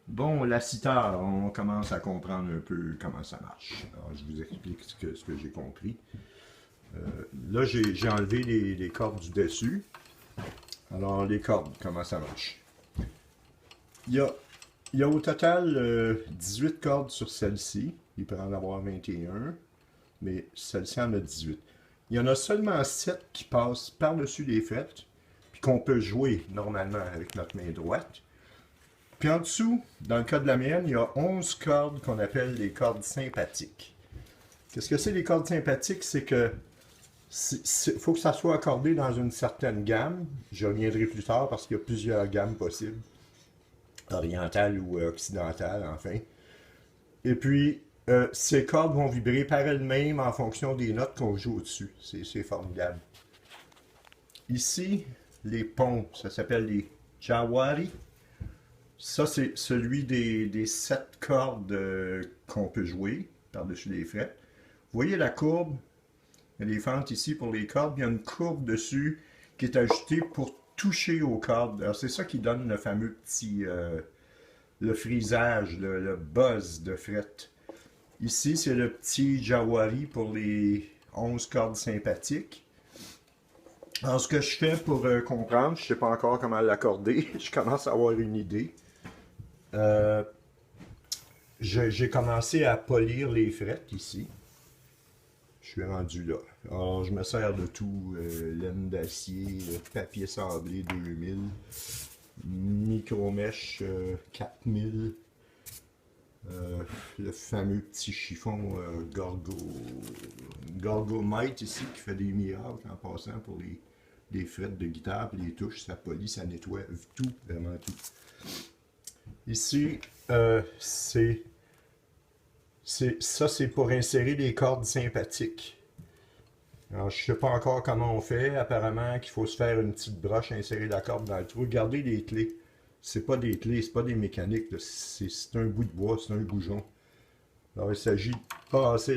Bon, la sitar, on commence à comprendre un peu comment ça marche. Alors, je vous explique ce que j'ai compris. Là, j'ai enlevé les cordes du dessus. Alors, les cordes, comment ça marche? Il y a, il y a au total 18 cordes sur celle-ci. Il peut en avoir 21, mais celle-ci en a 18. Il y en a seulement 7 qui passent par-dessus les frettes, puis qu'on peut jouer normalement avec notre main droite. Puis en dessous, dans le cas de la mienne, il y a 11 cordes qu'on appelle les cordes sympathiques. Qu'est-ce que c'est les cordes sympathiques? C'est que faut que ça soit accordé dans une certaine gamme. Je reviendrai plus tard parce qu'il y a plusieurs gammes possibles. Orientale ou occidentale, enfin. Et puis, ces cordes vont vibrer par elles-mêmes en fonction des notes qu'on joue au-dessus. C'est formidable. Ici, les pompes, ça s'appelle les jawari. Ça, c'est celui des 7 cordes qu'on peut jouer par-dessus les frettes. Vous voyez la courbe? Il y a des fentes ici pour les cordes. Il y a une courbe dessus qui est ajoutée pour toucher aux cordes. Alors, c'est ça qui donne le fameux petit... le frisage, le buzz de fret. Ici, c'est le petit jawari pour les 11 cordes sympathiques. Alors, ce que je fais pour comprendre, je ne sais pas encore comment l'accorder. Je commence à avoir une idée. Euh, j'ai commencé à polir les frettes ici. Je suis rendu là. Alors, je me sers de tout. Laine d'acier, papier sablé 2000, micro-mèche 4000, le fameux petit chiffon Gorgomite ici qui fait des miracles en passant pour les frettes de guitare, puis les touches, ça polit, ça nettoie, tout, vraiment tout. Ici, ça, c'est pour insérer les cordes sympathiques. Alors, je ne sais pas encore comment on fait. Apparemment, qu'il faut se faire une petite broche, insérer la corde dans le trou. Regardez les clés. C'est pas des clés, c'est pas des mécaniques. C'est un bout de bois, c'est un goujon. Alors, il s'agit de passer